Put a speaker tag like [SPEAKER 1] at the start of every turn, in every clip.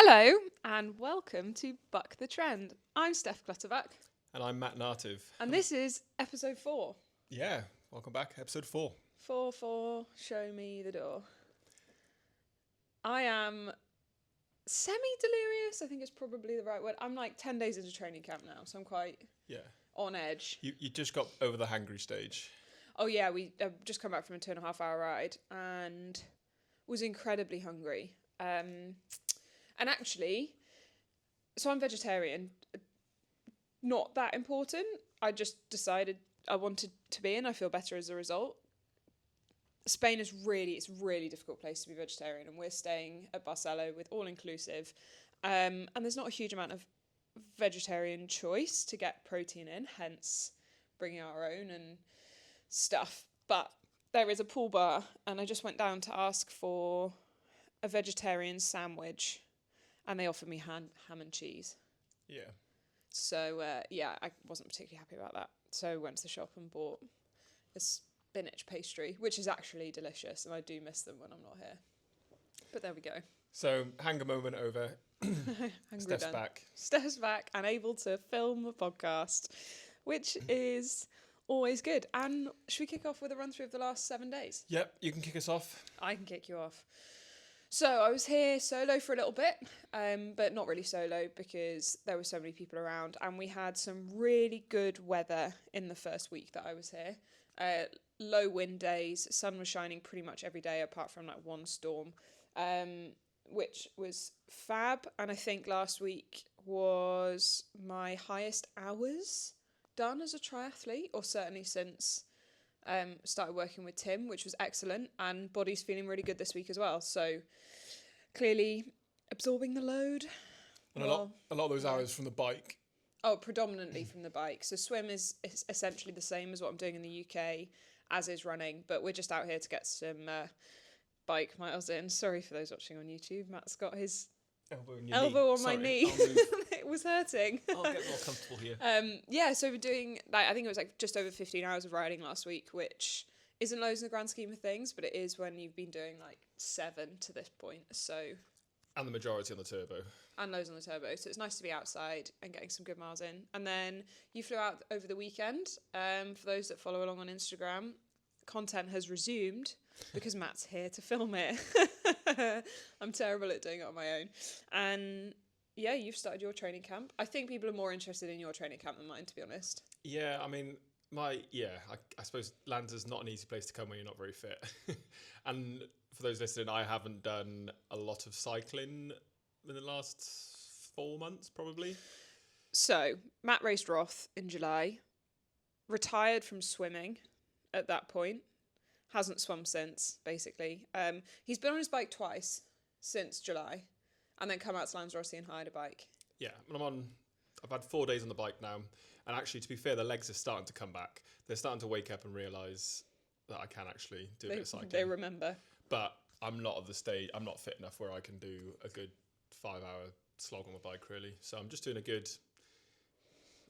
[SPEAKER 1] Hello and welcome to Buck the Trend. I'm Steph Clutterbuck.
[SPEAKER 2] And I'm Matt Nartive.
[SPEAKER 1] And this is episode 4.
[SPEAKER 2] Yeah, welcome back, episode 4.
[SPEAKER 1] 4, show me the door. I am semi-delirious, I think is probably the right word. I'm like 10 days into training camp now, so I'm quite on edge.
[SPEAKER 2] You just got over the hangry stage.
[SPEAKER 1] Oh yeah, we just come back from a 2.5 hour ride and was incredibly hungry. And actually, so I'm vegetarian, not that important. I just decided I wanted to be, and I feel better as a result. Spain is it's a really difficult place to be vegetarian, and we're staying at Barcelona with all-inclusive. And there's not a huge amount of vegetarian choice to get protein in, hence bringing our own and stuff. But there is a pool bar, and I just went down to ask for a vegetarian sandwich, and they offered me ham and cheese.
[SPEAKER 2] Yeah.
[SPEAKER 1] So, I wasn't particularly happy about that. So I went to the shop and bought a spinach pastry, which is actually delicious, and I do miss them when I'm not here. But there we go.
[SPEAKER 2] So, hanger moment over. Steph's back.
[SPEAKER 1] Steph's back and able to film a podcast, which is always good. And should we kick off with a run-through of the last 7 days?
[SPEAKER 2] Yep, you can kick us off.
[SPEAKER 1] I can kick you off. So I was here solo for a little bit, but not really solo because there were so many people around, and we had some really good weather in the first week that I was here. Low wind days, sun was shining pretty much every day apart from like one storm, which was fab. And I think last week was my highest hours done as a triathlete, or certainly since started working with Tim, which was excellent, and body's feeling really good this week as well. So clearly absorbing the load.
[SPEAKER 2] And a lot of those hours from the bike.
[SPEAKER 1] Oh, predominantly from the bike. So swim is essentially the same as what I'm doing in the UK, as is running, but we're just out here to get some bike miles in. Sorry for those watching on YouTube. Matt's got his elbow on my knee. It was hurting.
[SPEAKER 2] I'll get more comfortable here.
[SPEAKER 1] So we're doing, I think it was like just over 15 hours of riding last week, which isn't loads in the grand scheme of things, but it is when you've been doing like 7 to this point. So,
[SPEAKER 2] and the majority on the turbo.
[SPEAKER 1] And loads on the turbo. So it's nice to be outside and getting some good miles in. And then you flew out over the weekend. For those that follow along on Instagram, content has resumed because Matt's here to film it. I'm terrible at doing it on my own. And yeah, you've started your training camp. I think people are more interested in your training camp than mine, to be honest.
[SPEAKER 2] Yeah, I mean, I suppose Lanza's not an easy place to come when you're not very fit. And for those listening, I haven't done a lot of cycling in the last 4 months, probably.
[SPEAKER 1] So, Matt raced Roth in July, retired from swimming at that point, hasn't swum since, basically. He's been on his bike twice since July, and then come out to Lanzarote and hired a bike. Yeah,
[SPEAKER 2] and I've had 4 days on the bike now, and actually, to be fair, the legs are starting to come back. They're starting to wake up and realise that I can actually do a bit of cycling.
[SPEAKER 1] They remember.
[SPEAKER 2] But I'm not at the stage, I'm not fit enough where I can do a good 5-hour slog on the bike, really. So I'm just doing a good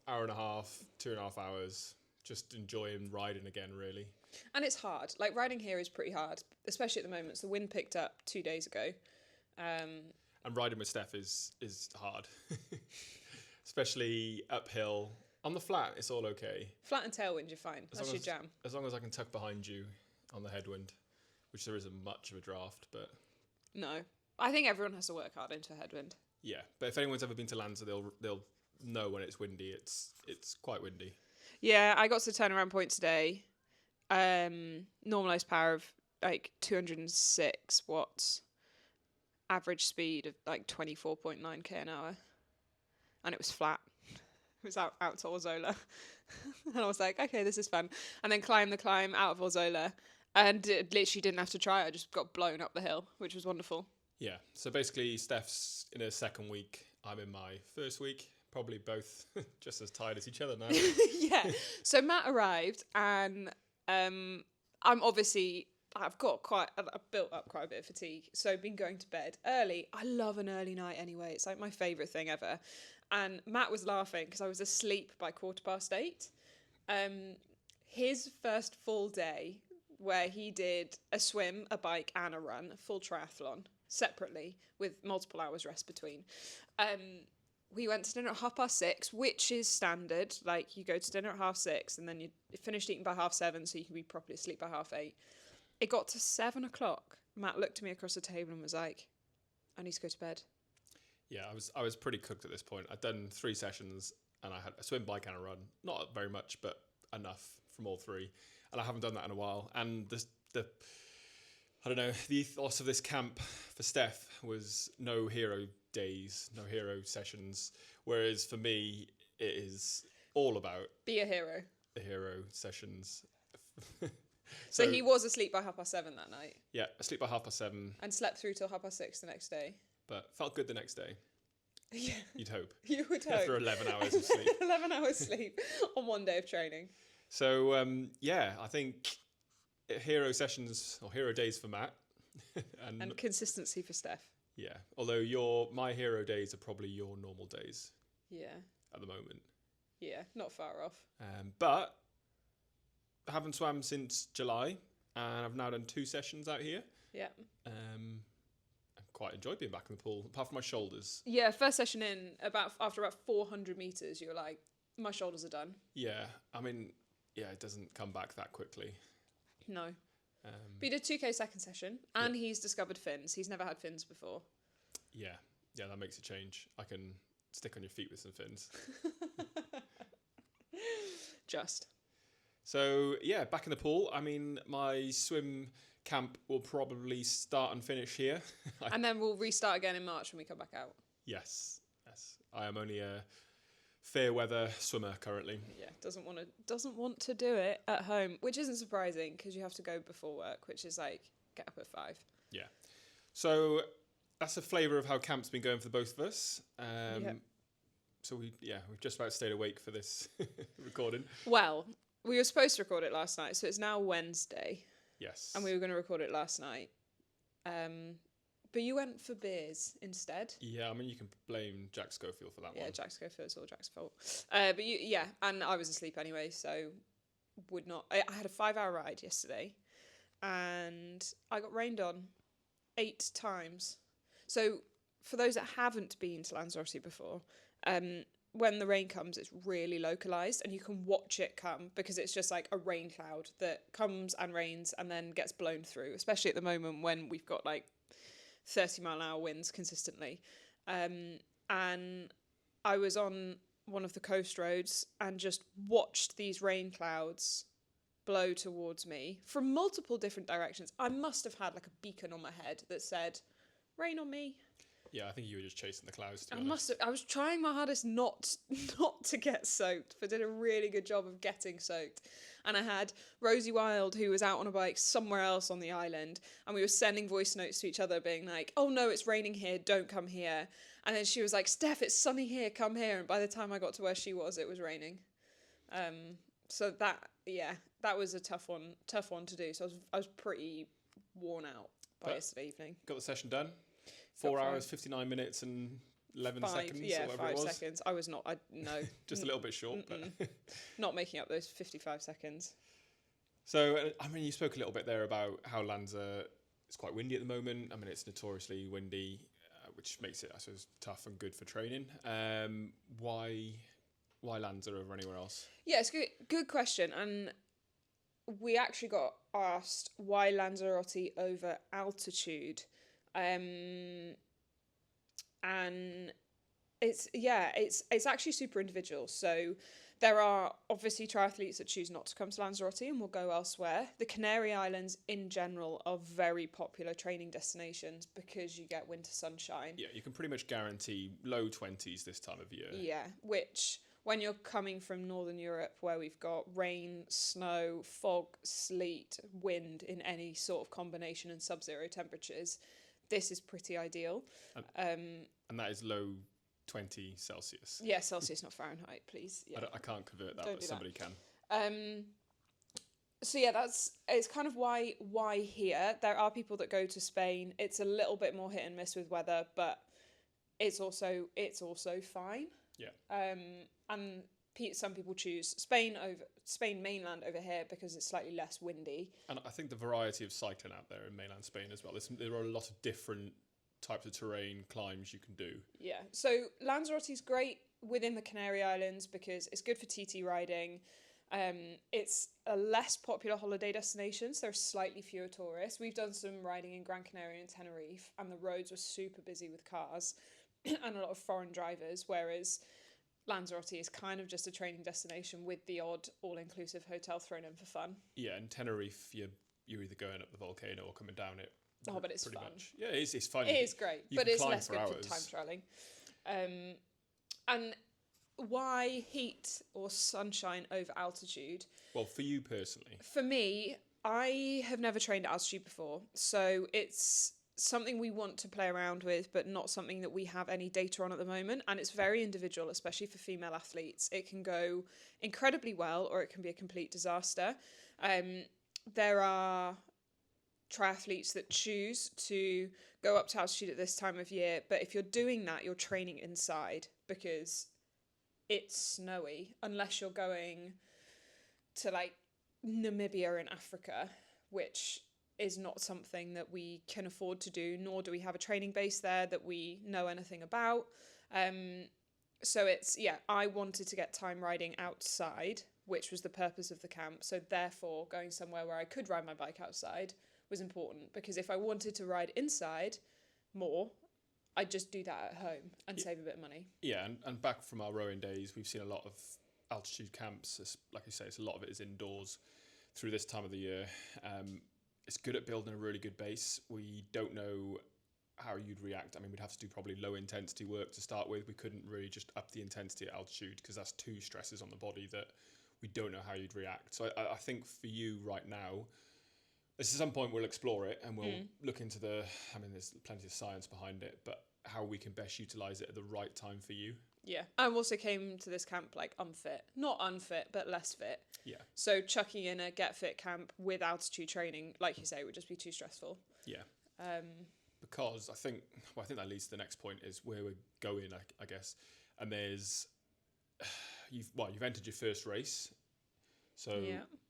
[SPEAKER 2] hour and a half, 2.5 hours, just enjoying riding again, really.
[SPEAKER 1] And it's hard. Like, riding here is pretty hard, especially at the moment. So the wind picked up 2 days ago.
[SPEAKER 2] And riding with Steph is hard, especially uphill. On the flat, it's all okay.
[SPEAKER 1] Flat and tailwind, you're fine. That's your jam.
[SPEAKER 2] As long as I can tuck behind you on the headwind, which there isn't much of a draft, but...
[SPEAKER 1] No. I think everyone has to work hard into a headwind.
[SPEAKER 2] Yeah, but if anyone's ever been to Lanza, they'll know when it's windy. It's quite windy.
[SPEAKER 1] Yeah, I got to the turnaround point today. Normalized power of like 206 watts. Average speed of like 24.9 k an hour. And it was flat. It was out to Orzola. And I was like, okay, this is fun. And then climbed the climb out of Orzola. And it literally didn't have to try. I just got blown up the hill, which was wonderful.
[SPEAKER 2] Yeah. So basically, Steph's in her second week. I'm in my first week. Probably both just as tired as each other now.
[SPEAKER 1] Yeah. So Matt arrived, and I've built up quite a bit of fatigue. So I've been going to bed early. I love an early night anyway. It's like my favourite thing ever. And Matt was laughing because I was asleep by 8:15. His first full day where he did a swim, a bike and a run, a full triathlon, separately with multiple hours rest between. We went to dinner at 6:30, which is standard. Like, you go to dinner at 6:30 and then you finish eating by 7:30 so you can be properly asleep by 8:30. It got to 7:00. Matt looked at me across the table and was like, I need to go to bed.
[SPEAKER 2] Yeah, I was pretty cooked at this point. I'd done 3 sessions and I had a swim, bike and a run. Not very much, but enough from all 3. And I haven't done that in a while. And the I don't know, the ethos of this camp for Steph was no hero days, no hero sessions. Whereas for me, it is all about
[SPEAKER 1] be a hero.
[SPEAKER 2] The hero sessions.
[SPEAKER 1] So he was asleep by 7:30 that night.
[SPEAKER 2] Yeah, asleep by 7:30.
[SPEAKER 1] And slept through till 6:30 the next day.
[SPEAKER 2] But felt good the next day.
[SPEAKER 1] Yeah.
[SPEAKER 2] You'd hope.
[SPEAKER 1] You would hope.
[SPEAKER 2] After 11 hours of sleep.
[SPEAKER 1] 11 hours sleep on one day of training.
[SPEAKER 2] So, I think hero sessions or hero days for Matt.
[SPEAKER 1] and consistency for Steph.
[SPEAKER 2] Yeah, although my hero days are probably your normal days.
[SPEAKER 1] Yeah.
[SPEAKER 2] At the moment.
[SPEAKER 1] Yeah, not far off.
[SPEAKER 2] But I haven't swam since July, and I've now done 2 sessions out here.
[SPEAKER 1] Yeah.
[SPEAKER 2] I quite enjoyed being back in the pool, apart from my shoulders.
[SPEAKER 1] Yeah, first session in, after about 400 metres, you were like, my shoulders are done.
[SPEAKER 2] Yeah, I mean, it doesn't come back that quickly.
[SPEAKER 1] No. But he did 2K second session, and he's discovered fins. He's never had fins before.
[SPEAKER 2] Yeah, that makes a change. I can stick on your feet with some fins.
[SPEAKER 1] Just.
[SPEAKER 2] So, back in the pool. I mean, my swim camp will probably start and finish here.
[SPEAKER 1] And then we'll restart again in March when we come back out.
[SPEAKER 2] Yes. I am only a fair weather swimmer currently.
[SPEAKER 1] Yeah, doesn't want to do it at home, which isn't surprising because you have to go before work, which is like get up at 5.
[SPEAKER 2] Yeah. So that's a flavour of how camp's been going for both of us. So we've just about stayed awake for this recording.
[SPEAKER 1] Well, we were supposed to record it last night, so it's now Wednesday.
[SPEAKER 2] Yes.
[SPEAKER 1] And we were going to record it last night. But you went for beers instead.
[SPEAKER 2] Yeah, I mean, you can blame Jack Schofield for that one.
[SPEAKER 1] Yeah, Jack Schofield, it's all Jack's fault. But and I was asleep anyway, so would not. I had a 5-hour ride yesterday, and I got rained on 8 times. So for those that haven't been to Lanzarote before, when the rain comes, it's really localised, and you can watch it come because it's just like a rain cloud that comes and rains and then gets blown through, especially at the moment when we've got like 30-mile-an-hour winds consistently. And I was on one of the coast roads and just watched these rain clouds blow towards me from multiple different directions. I must have had like a beacon on my head that said, rain on me.
[SPEAKER 2] Yeah, I think you were just chasing the clouds.
[SPEAKER 1] I was trying my hardest not to get soaked, but did a really good job of getting soaked. And I had Rosie Wild, who was out on a bike somewhere else on the island, and we were sending voice notes to each other being like, oh no, it's raining here, don't come here. And then she was like, Steph, it's sunny here, come here. And by the time I got to where she was, it was raining. So that was a tough one to do. So I was pretty worn out by yesterday evening.
[SPEAKER 2] Got the session done. 4 hours, 59 minutes and 11 seconds.
[SPEAKER 1] Yeah,
[SPEAKER 2] or whatever
[SPEAKER 1] 5
[SPEAKER 2] it was.
[SPEAKER 1] seconds. I was not. No.
[SPEAKER 2] Just a little bit short. But
[SPEAKER 1] not making up those 55 seconds.
[SPEAKER 2] So, I mean, you spoke a little bit there about how Lanza is quite windy at the moment. I mean, it's notoriously windy, which makes it, I suppose, tough and good for training. Why Lanza over anywhere else?
[SPEAKER 1] Yeah, it's a good question. And we actually got asked why Lanzarote over altitude. And it's actually super individual. So there are obviously triathletes that choose not to come to Lanzarote and will go elsewhere. The Canary Islands in general are very popular training destinations because you get winter sunshine.
[SPEAKER 2] Yeah, you can pretty much guarantee low 20s this time of year.
[SPEAKER 1] Yeah, which when you're coming from Northern Europe where we've got rain, snow, fog, sleet, wind in any sort of combination and sub-zero temperatures, this is pretty ideal.
[SPEAKER 2] And that is low 20 Celsius.
[SPEAKER 1] Yeah, Celsius, not Fahrenheit, please. Yeah.
[SPEAKER 2] I can't convert that,
[SPEAKER 1] Don't
[SPEAKER 2] but
[SPEAKER 1] do
[SPEAKER 2] somebody
[SPEAKER 1] that.
[SPEAKER 2] can.
[SPEAKER 1] So yeah, it's kind of why here. There are people that go to Spain. It's a little bit more hit and miss with weather, but it's also fine.
[SPEAKER 2] Yeah.
[SPEAKER 1] And some people choose Spain mainland over here because it's slightly less windy.
[SPEAKER 2] And I think the variety of cycling out there in mainland Spain as well. There are a lot of different types of terrain, climbs you can do.
[SPEAKER 1] Yeah. So Lanzarote's great within the Canary Islands because it's good for TT riding. It's a less popular holiday destination, so there are slightly fewer tourists. We've done some riding in Gran Canaria and Tenerife, and the roads were super busy with cars and a lot of foreign drivers, whereas Lanzarote is kind of just a training destination with the odd all-inclusive hotel thrown in for fun.
[SPEAKER 2] Yeah, in Tenerife, you're either going up the volcano or coming down it.
[SPEAKER 1] Oh, but it's
[SPEAKER 2] pretty
[SPEAKER 1] fun.
[SPEAKER 2] much. Yeah, it's fun.
[SPEAKER 1] It is great, but it's less good
[SPEAKER 2] hours.
[SPEAKER 1] for time trialing. And why heat or sunshine over altitude?
[SPEAKER 2] Well, for you personally.
[SPEAKER 1] For me, I have never trained at altitude before, so it's something we want to play around with, but not something that we have any data on at the moment. And it's very individual, especially for female athletes. It can go incredibly well, or it can be a complete disaster. There are triathletes that choose to go up to altitude at this time of year, but if you're doing that, you're training inside because it's snowy, unless you're going to like Namibia in Africa, which is not something that we can afford to do, nor do we have a training base there that we know anything about. So it's, I wanted to get time riding outside, which was the purpose of the camp. So therefore, going somewhere where I could ride my bike outside was important, because if I wanted to ride inside more, I'd just do that at home and save a bit of money.
[SPEAKER 2] Yeah, and back from our rowing days, we've seen a lot of altitude camps. Like you say, it's a lot of it is indoors through this time of the year. It's good at building a really good base. We don't know how you'd react. I mean, we'd have to do probably low intensity work to start with. We couldn't really just up the intensity at altitude because that's two stresses on the body that we don't know how you'd react. So I think for you right now, at some point we'll explore it and we'll look into there's plenty of science behind it, but how we can best utilize it at the right time for you.
[SPEAKER 1] Yeah. I also came to this camp like unfit. Not unfit, but less fit.
[SPEAKER 2] Yeah.
[SPEAKER 1] So chucking in a get fit camp with altitude training, like you say, would just be too stressful.
[SPEAKER 2] Yeah. Because I think that leads to the next point is where we're going, I guess. And there's, you've entered your first race. So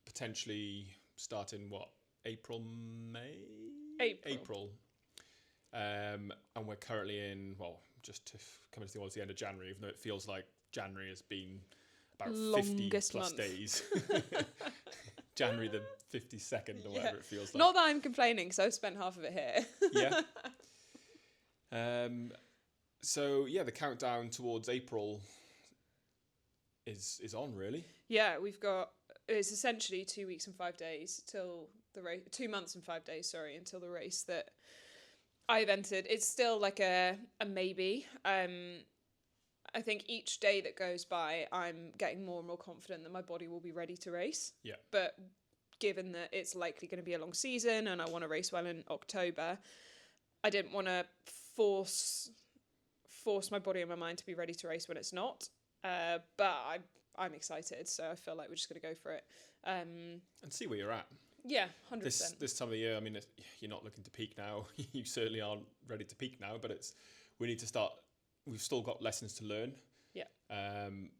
[SPEAKER 2] potentially starting April, May? April. And we're currently in, coming towards the end of January, even though it feels like January has been about
[SPEAKER 1] longest
[SPEAKER 2] 50 plus
[SPEAKER 1] month.
[SPEAKER 2] days. January the 52nd or whatever it feels like.
[SPEAKER 1] Not that I'm complaining, because I've spent half of it here.
[SPEAKER 2] Yeah. So the countdown towards April is on, really.
[SPEAKER 1] Yeah, it's essentially 2 weeks and 5 days till the race, 2 months and 5 days, until the race that I've entered. It's still like a maybe. I think each day that goes by, I'm getting more and more confident that my body will be ready to race.
[SPEAKER 2] Yeah.
[SPEAKER 1] But given that it's likely going to be a long season and I want to race well in October, I didn't want to force my body and my mind to be ready to race when it's not. But I'm excited, so I feel like we're just going to go for it. And
[SPEAKER 2] see where you're at.
[SPEAKER 1] Yeah, 100%.
[SPEAKER 2] This time of the year, I mean, you're not looking to peak now. You certainly aren't ready to peak now, but we need to start. We've still got lessons to learn.
[SPEAKER 1] Yeah.
[SPEAKER 2] And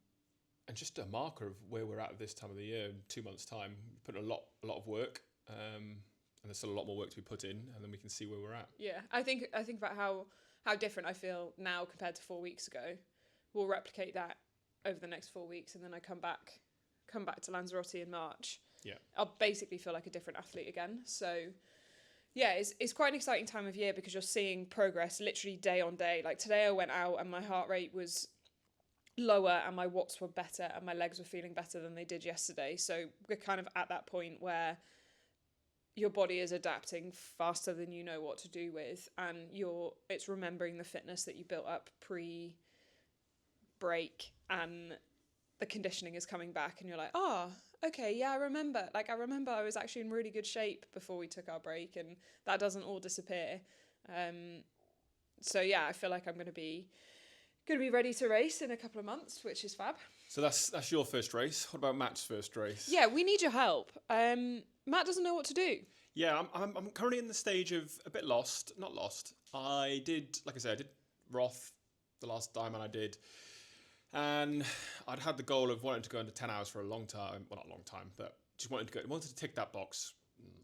[SPEAKER 2] just a marker of where we're at this time of the year in 2 months' time. We put a lot of work, and there's still a lot more work to be put in, and then we can see where we're at.
[SPEAKER 1] Yeah, I think about how different I feel now compared to 4 weeks ago. We'll replicate that over the next 4 weeks, and then I come back to Lanzarote in March.
[SPEAKER 2] Yeah.
[SPEAKER 1] I'll basically feel like a different athlete again. So yeah, it's quite an exciting time of year because you're seeing progress literally day on day. Like today I went out and my heart rate was lower and my watts were better and my legs were feeling better than they did yesterday. So we're kind of at that point where your body is adapting faster than you know what to do with, and it's remembering the fitness that you built up pre-break, and the conditioning is coming back and you're like, okay, yeah, I remember I was actually in really good shape before we took our break, and that doesn't all disappear. So yeah, I feel like I'm going to be ready to race in a couple of months, which is fab.
[SPEAKER 2] So that's your first race. What about Matt's first race?
[SPEAKER 1] Yeah, we need your help. Matt doesn't know what to do.
[SPEAKER 2] Yeah, I'm currently in the stage of a bit lost. Not lost. I did Roth the last time, and I did. And I'd had the goal of wanting to go into 10 hours for a long time. Well, not a long time, but just wanted to tick that box.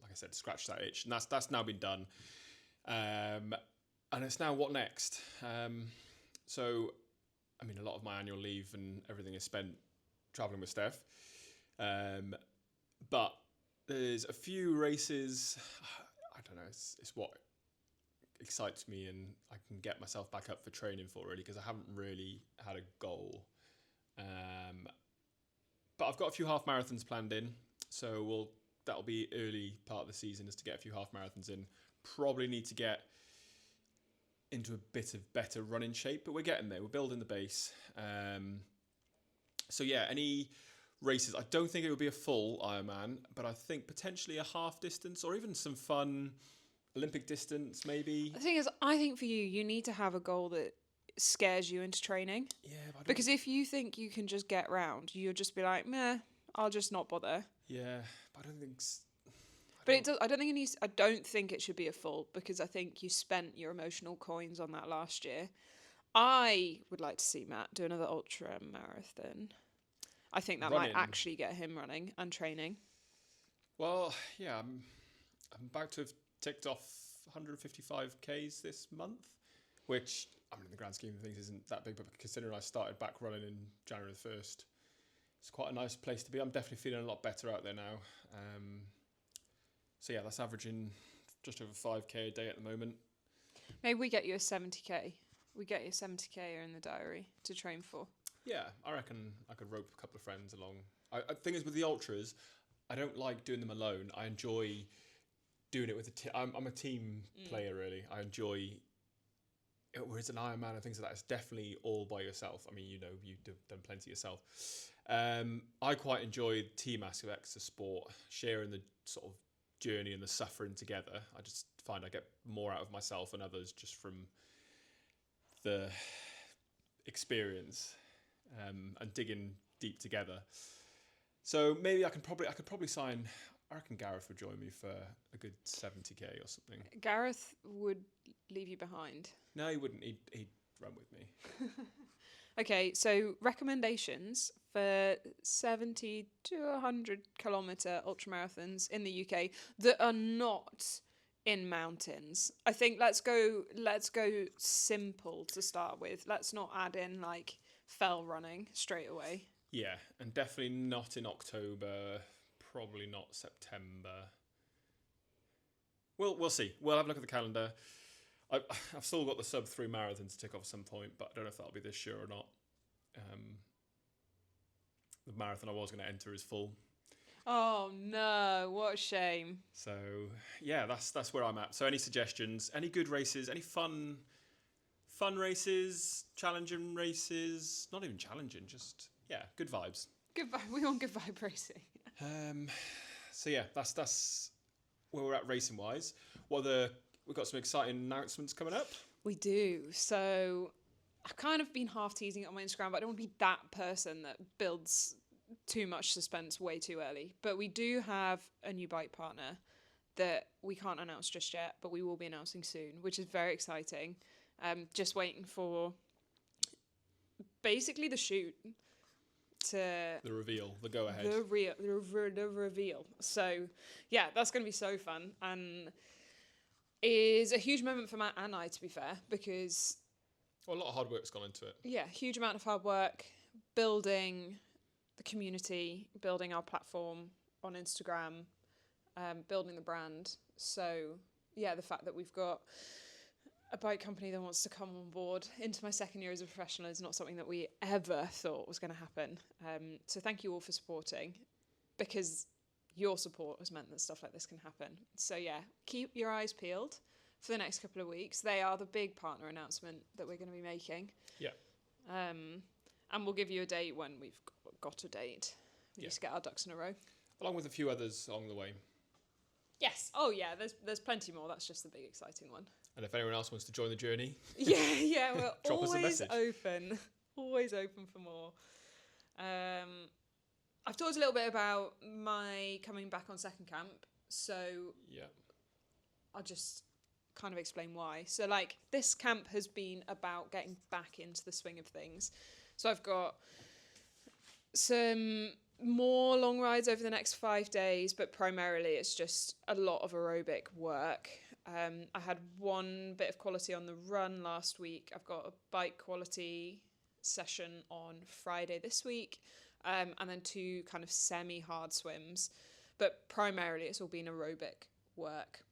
[SPEAKER 2] Like I said, scratch that itch. And that's now been done. And it's now what next? So, I mean, a lot of my annual leave and everything is spent traveling with Steph. But there's a few races, I don't know, it's what excites me and I can get myself back up for training for, really, because I haven't really had a goal. But I've got a few half marathons planned in, so that'll be early part of the season, is to get a few half marathons in. Probably need to get into a bit of better running shape, but we're getting there. We're building the base. So yeah, any races, I don't think it would be a full Ironman, but I think potentially a half distance or even some fun Olympic distance, maybe.
[SPEAKER 1] The thing is, I think for you need to have a goal that scares you into training.
[SPEAKER 2] Yeah, but
[SPEAKER 1] because if you think you can just get round, you'll just be like, meh, I'll just not bother.
[SPEAKER 2] Yeah, but I don't think.
[SPEAKER 1] I don't think it needs. I don't think it should be a full, because I think you spent your emotional coins on that last year. I would like to see Matt do another ultra marathon. I think that might actually get him running and training.
[SPEAKER 2] Well, yeah, I'm about to have ticked off 155 Ks this month, which, I mean, in the grand scheme of things isn't that big, but considering I started back running in January the 1st, it's quite a nice place to be. I'm definitely feeling a lot better out there now. So yeah, that's averaging just over 5k a day at the moment.
[SPEAKER 1] Maybe we get you a 70k. We get you a 70k in the diary to train for.
[SPEAKER 2] Yeah, I reckon I could rope a couple of friends along. The thing is, with the ultras, I don't like doing them alone. I enjoy doing it with a team. I'm a team player, really. I enjoy it, whereas an Ironman and things like that, it's definitely all by yourself. I mean, you know, you've done plenty yourself. I quite enjoy the team aspects of sport, sharing the sort of journey and the suffering together. I just find I get more out of myself and others just from the experience and digging deep together. So maybe I could probably sign. I reckon Gareth would join me for a good 70k or something. Gareth
[SPEAKER 1] would leave you behind.
[SPEAKER 2] No, he wouldn't. He'd run with me.
[SPEAKER 1] Okay, so recommendations for 70 to 100 kilometre ultramarathons in the UK that are not in mountains. I think let's go simple to start with. Let's not add in like fell running straight away.
[SPEAKER 2] Yeah, and definitely not in October, probably not September. We'll see. We'll have a look at the calendar. I've still got the sub 3 marathon to tick off at some point, but I don't know if that'll be this year or not. The marathon I was going to enter is full.
[SPEAKER 1] Oh no, what a shame.
[SPEAKER 2] So yeah, that's where I'm at. So any suggestions, any good races, any fun races, challenging races, not even challenging, just good vibes.
[SPEAKER 1] Good vibe. We want good vibe racing.
[SPEAKER 2] So yeah, that's where we're at racing wise. We've got some exciting announcements coming up.
[SPEAKER 1] We do. So I've kind of been half teasing it on my Instagram, but I don't want to be that person that builds too much suspense way too early. But we do have a new bike partner that we can't announce just yet, but we will be announcing soon, which is very exciting. Just waiting for basically the shoot to
[SPEAKER 2] the reveal, the go ahead,
[SPEAKER 1] the reveal. So yeah, that's going to be so fun and is a huge moment for Matt and I, to be fair, because
[SPEAKER 2] a lot of hard work's gone into it.
[SPEAKER 1] Yeah, huge amount of hard work building the community, building our platform on Instagram, building the brand. So yeah, the fact that we've got a bike company that wants to come on board into my second year as a professional is not something that we ever thought was going to happen. So thank you all for supporting, because your support has meant that stuff like this can happen. So yeah, keep your eyes peeled for the next couple of weeks. They are the big partner announcement that we're going to be making.
[SPEAKER 2] Yeah.
[SPEAKER 1] And we'll give you a date when we've got a date. We just get our ducks in a row.
[SPEAKER 2] Along with a few others along the way.
[SPEAKER 1] Yes. Oh yeah, there's plenty more. That's just the big exciting one.
[SPEAKER 2] And if anyone else wants to join the journey,
[SPEAKER 1] yeah, we're
[SPEAKER 2] drop
[SPEAKER 1] always
[SPEAKER 2] us a message.
[SPEAKER 1] Always open for more. I've talked a little bit about my coming back on second camp, so
[SPEAKER 2] yeah,
[SPEAKER 1] I'll just kind of explain why. So like this camp has been about getting back into the swing of things. So I've got some more long rides over the next 5 days, but primarily it's just a lot of aerobic work. I had one bit of quality on the run last week. I've got a bike quality session on Friday this week, and then 2 kind of semi-hard swims. But primarily it's all been aerobic work.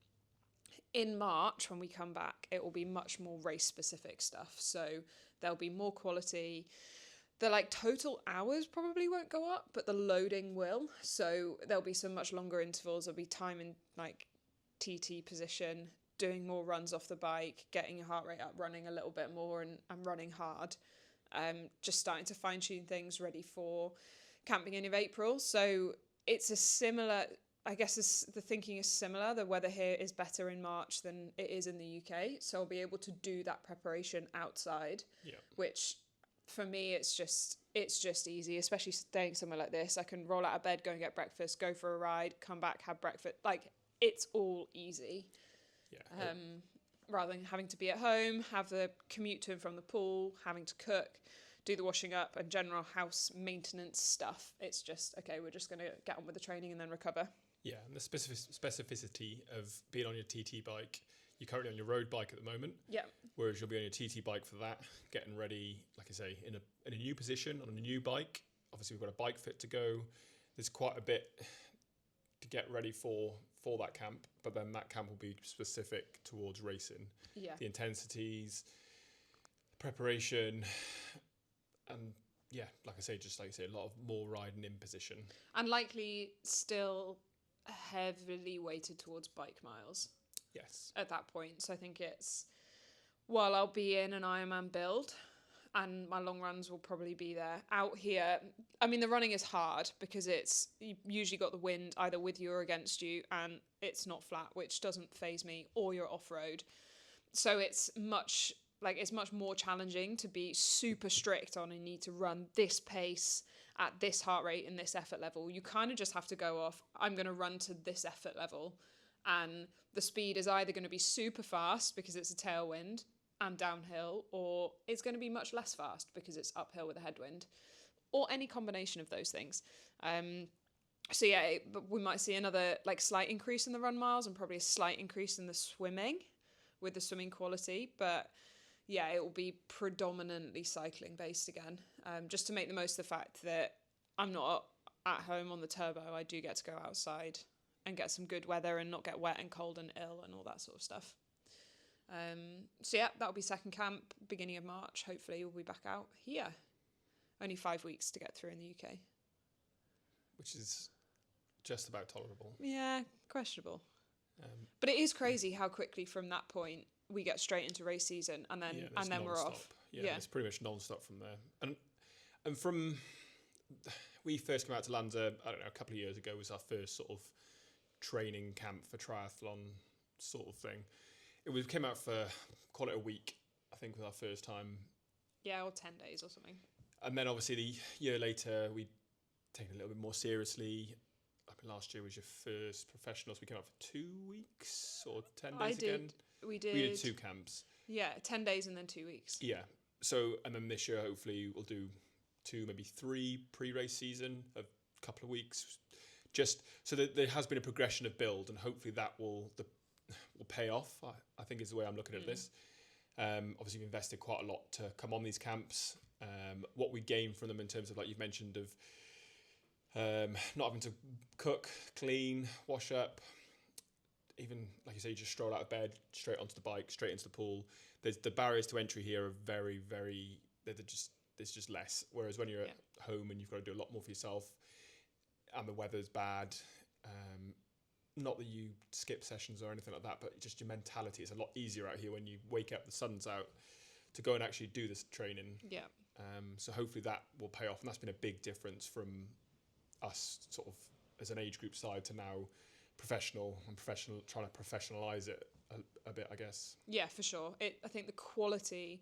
[SPEAKER 1] In March, when we come back, it will be much more race-specific stuff. So there'll be more quality. The total hours probably won't go up, but the loading will. So there'll be some much longer intervals. There'll be time in TT position, doing more runs off the bike, getting your heart rate up, running a little bit more and running hard. Just starting to fine tune things ready for camp beginning of April. So it's a similar, I guess the thinking is similar. The weather here is better in March than it is in the UK. So I'll be able to do that preparation outside, which for me, it's just easy, especially staying somewhere like this. I can roll out of bed, go and get breakfast, go for a ride, come back, have breakfast. It's all easy.
[SPEAKER 2] Yeah.
[SPEAKER 1] Rather than having to be at home, have the commute to and from the pool, having to cook, do the washing up and general house maintenance stuff. It's just, okay, we're just going to get on with the training and then recover.
[SPEAKER 2] Yeah, and the specificity of being on your TT bike, you're currently on your road bike at the moment.
[SPEAKER 1] Yeah.
[SPEAKER 2] Whereas you'll be on your TT bike for that, getting ready, like I say, in a new position, on a new bike. Obviously, we've got a bike fit to go. There's quite a bit to get ready for that camp, but then that camp will be specific towards racing.
[SPEAKER 1] Yeah.
[SPEAKER 2] The intensities, preparation, and yeah, like I say, a lot of more riding in position. And
[SPEAKER 1] likely still heavily weighted towards bike miles.
[SPEAKER 2] Yes.
[SPEAKER 1] At that point. So I think while I'll be in an Ironman build and my long runs will probably be there, out here, I mean, the running is hard because you've usually got the wind either with you or against you and it's not flat, which doesn't faze me, or you're off-road. So it's much more challenging to be super strict on, I need to run this pace at this heart rate and this effort level. You kind of just have to go off, I'm going to run to this effort level. And the speed is either going to be super fast because it's a tailwind and downhill, or it's going to be much less fast because it's uphill with a headwind, or any combination of those things. So yeah, but we might see another slight increase in the run miles and probably a slight increase in the swimming with the swimming quality. But yeah, it will be predominantly cycling based again, just to make the most of the fact that I'm not at home on the turbo. I do get to go outside and get some good weather and not get wet and cold and ill and all that sort of stuff. So yeah, that'll be second camp, beginning of March. Hopefully we'll be back out here. Only 5 weeks to get through in the UK.
[SPEAKER 2] Which is just about tolerable.
[SPEAKER 1] Yeah, questionable. But it is crazy how quickly from that point we get straight into race season and then we're off.
[SPEAKER 2] Yeah, it's pretty much non-stop from there. And from we first came out to Lanza, I don't know, a couple of years ago was our first sort of training camp for triathlon sort of thing. We came out for, call it a week, I think was our first time.
[SPEAKER 1] Yeah, or 10 days or something.
[SPEAKER 2] And then obviously the year later we taken it a little bit more seriously. I mean, last year was your first professional, so we came out for 2 weeks or 10 days again.
[SPEAKER 1] We did.
[SPEAKER 2] We did 2 camps.
[SPEAKER 1] Yeah, 10 days and then 2 weeks.
[SPEAKER 2] Yeah. So, and then this year hopefully we'll do 2, maybe 3 pre-race season, a couple of weeks. Just so that there has been a progression of build, and hopefully that will pay off. I think is the way I'm looking at this. Obviously, we've invested quite a lot to come on these camps. What we gain from them in terms of, like you've mentioned, of not having to cook, clean, wash up. Even like you say, you just stroll out of bed, straight onto the bike, straight into the pool. The barriers to entry here are very, very. There's just less. Whereas when you're at home and you've got to do a lot more for yourself, and the weather's bad. Not that you skip sessions or anything like that, but just your mentality is a lot easier out here when you wake up, the sun's out, to go and actually do this training.
[SPEAKER 1] Yeah.
[SPEAKER 2] So hopefully that will pay off, and that's been a big difference from us sort of as an age group side to now professional, trying to professionalize it a bit, I guess.
[SPEAKER 1] Yeah, for sure. I think the quality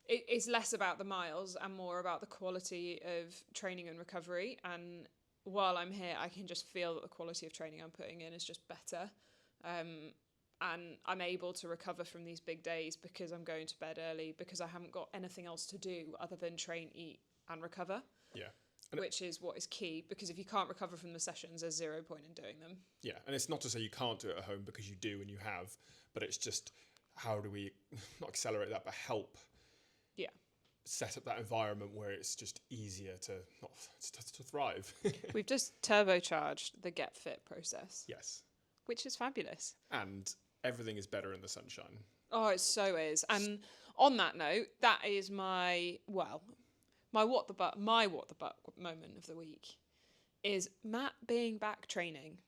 [SPEAKER 1] is less about the miles and more about the quality of training and recovery. And while I'm here, I can just feel that the quality of training I'm putting in is just better. And I'm able to recover from these big days because I'm going to bed early, because I haven't got anything else to do other than train, eat and recover.
[SPEAKER 2] Yeah.
[SPEAKER 1] Which is what is key, because if you can't recover from the sessions, there's 0 point in doing them.
[SPEAKER 2] Yeah, and it's not to say you can't do it at home, because you do and you have, but it's just how do we not accelerate that, but help set up that environment where it's just easier to thrive.
[SPEAKER 1] We've just turbocharged the get fit process.
[SPEAKER 2] Yes.
[SPEAKER 1] Which is fabulous.
[SPEAKER 2] And everything is better in the sunshine.
[SPEAKER 1] Oh, it so is. And on that note, that is my what the buck moment of the week is Matt being back training.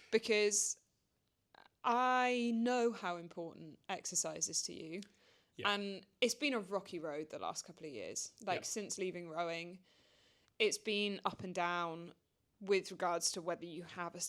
[SPEAKER 1] Because I know how important exercise is to you. Yeah. And it's been a rocky road the last couple of years. Since leaving rowing, it's been up and down with regards to whether you have a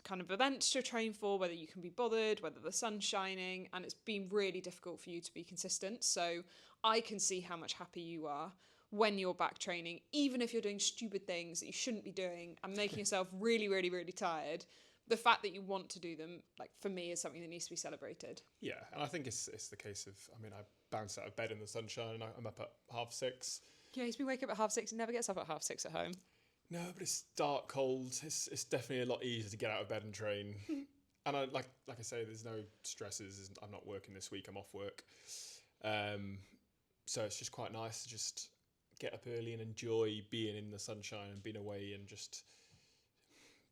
[SPEAKER 1] kind of events to train for, whether you can be bothered, whether the sun's shining, and it's been really difficult for you to be consistent. So I can see how much happier you are when you're back training, even if you're doing stupid things that you shouldn't be doing and making yourself really, really, really tired. The fact that you want to do them, for me, is something that needs to be celebrated. Yeah,
[SPEAKER 2] and I think it's the case of, I bounce out of bed in the sunshine and I'm up at 6:30.
[SPEAKER 1] Yeah, he's been waking up at 6:30 and never gets up at 6:30 at home.
[SPEAKER 2] No, but it's dark, cold. It's definitely a lot easier to get out of bed and train. And I like I say, there's no stresses. I'm not working this week. I'm off work. So it's just quite nice to just get up early and enjoy being in the sunshine and being away and just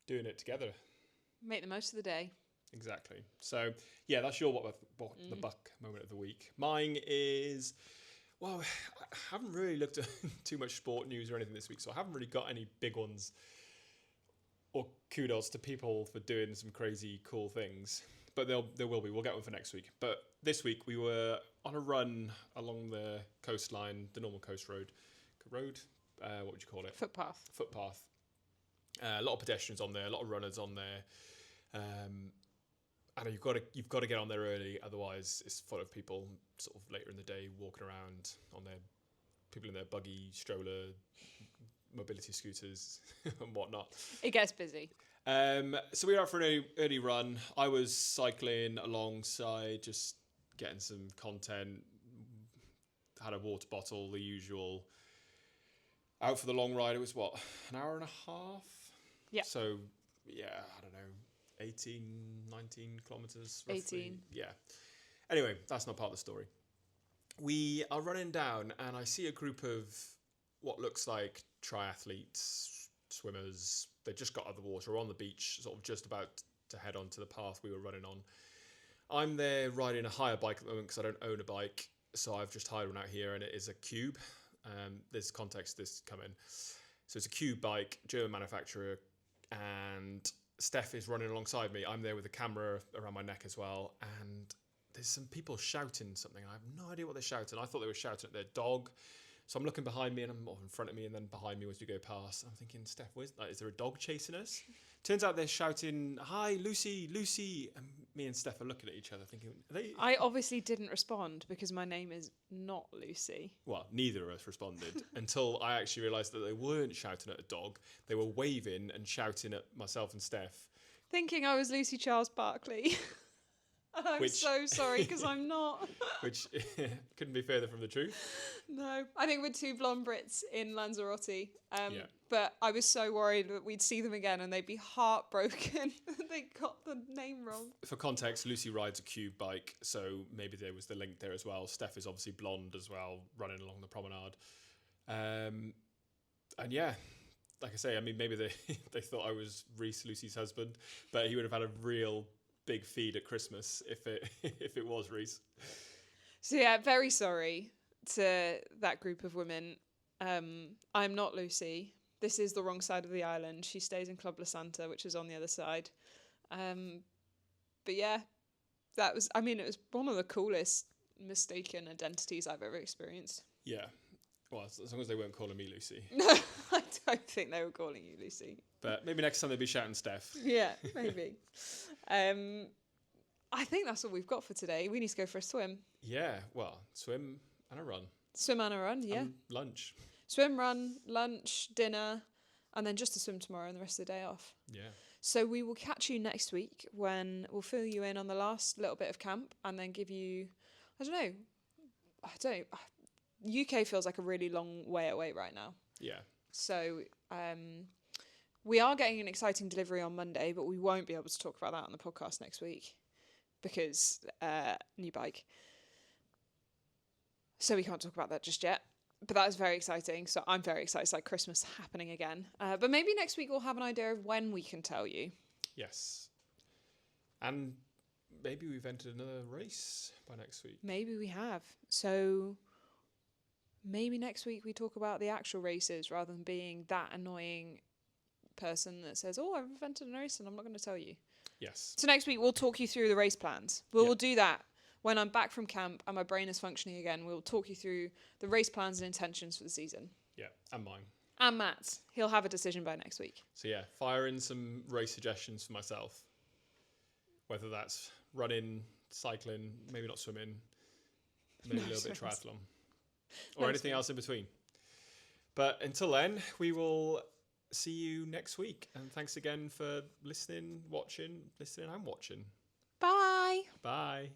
[SPEAKER 2] doing it together.
[SPEAKER 1] Make the most of the day.
[SPEAKER 2] Exactly. So, yeah, that's your what the buck moment of the week. Mine is, I haven't really looked at too much sport news or anything this week, so I haven't really got any big ones or kudos to people for doing some crazy cool things. But there will be. We'll get one for next week. But this week we were on a run along the coastline, the normal coast road. What would you call it?
[SPEAKER 1] Footpath.
[SPEAKER 2] A lot of pedestrians on there, a lot of runners on there. And you've got to get on there early, otherwise it's full of people sort of later in the day walking around on their people in their buggy, stroller, mobility scooters and whatnot.
[SPEAKER 1] It gets busy.
[SPEAKER 2] So we were out for an early run. I was cycling alongside, just getting some content. Had a water bottle, the usual. Out for the long ride. It was an hour and a half. Yeah. So yeah, I don't know. 18, 19 kilometres roughly.
[SPEAKER 1] 18.
[SPEAKER 2] Yeah. Anyway, that's not part of the story. We are running down and I see a group of what looks like triathletes, swimmers. They just got out of the water, on the beach, sort of just about to head onto the path we were running on. I'm there riding a hire bike at the moment because I don't own a bike. So I've just hired one out here and it is a Cube. There's context this coming. So it's a Cube bike, German manufacturer, and Steph is running alongside me. I'm there with a camera around my neck as well, and there's some people shouting something. I have no idea what they're shouting. I thought they were shouting at their dog. So I'm looking behind me and I'm in front of me and then behind me as we go past. I'm thinking, Steph, is there a dog chasing us? Turns out they're shouting, "Hi, Lucy, Lucy." And me and Steph are looking at each other thinking,
[SPEAKER 1] I obviously didn't respond because my name is not Lucy.
[SPEAKER 2] Well, neither of us responded until I actually realised that they weren't shouting at a dog. They were waving and shouting at myself and Steph.
[SPEAKER 1] Thinking I was Lucy Charles Barkley. And I'm so sorry because I'm not.
[SPEAKER 2] Which couldn't be further from the truth.
[SPEAKER 1] No, I think we're two blonde Brits in Lanzarote. But I was so worried that we'd see them again and they'd be heartbroken that they got the name wrong.
[SPEAKER 2] For context, Lucy rides a Cube bike, so maybe there was the link there as well. Steph is obviously blonde as well, running along the promenade. And yeah, like I say, maybe they thought I was Reese, Lucy's husband, but he would have had a real big feed at Christmas if it was Reese.
[SPEAKER 1] So yeah, very sorry to that group of women. I'm not Lucy. This is the wrong side of the island. She stays in Club La Santa, which is on the other side. But yeah, it was one of the coolest mistaken identities I've ever experienced.
[SPEAKER 2] Yeah. Well, as long as they weren't calling me Lucy.
[SPEAKER 1] No, I don't think they were calling you Lucy.
[SPEAKER 2] But maybe next time they'll be shouting Steph.
[SPEAKER 1] Yeah, maybe. I think that's all we've got for today. We need to go for a swim.
[SPEAKER 2] Yeah, well, swim and a run.
[SPEAKER 1] Swim and a run, yeah.
[SPEAKER 2] And lunch.
[SPEAKER 1] Swim, run, lunch, dinner, and then just a swim tomorrow and the rest of the day off.
[SPEAKER 2] Yeah.
[SPEAKER 1] So we will catch you next week when we'll fill you in on the last little bit of camp and then give you, I don't know. UK feels like a really long way away right now.
[SPEAKER 2] Yeah.
[SPEAKER 1] So we are getting an exciting delivery on Monday, but we won't be able to talk about that on the podcast next week. because new bike. So we can't talk about that just yet. But that is very exciting. So I'm very excited. It's like Christmas happening again. But maybe next week we'll have an idea of when we can tell you.
[SPEAKER 2] Yes. And maybe we've entered another race by next week.
[SPEAKER 1] Maybe we have. So maybe next week we talk about the actual races rather than being that annoying person that says, oh, I've invented a race and I'm not going to tell you.
[SPEAKER 2] Yes.
[SPEAKER 1] So next week we'll talk you through the race plans. We'll do that when I'm back from camp and my brain is functioning again. We'll talk you through the race plans and intentions for the season.
[SPEAKER 2] Yeah, and mine.
[SPEAKER 1] And Matt's. He'll have a decision by next week.
[SPEAKER 2] So yeah, fire in some race suggestions for myself. Whether that's running, cycling, maybe not swimming, maybe a little bit triathlon. Or anything else in between. But until then, we will see you next week. And thanks again for listening and watching.
[SPEAKER 1] Bye.
[SPEAKER 2] Bye.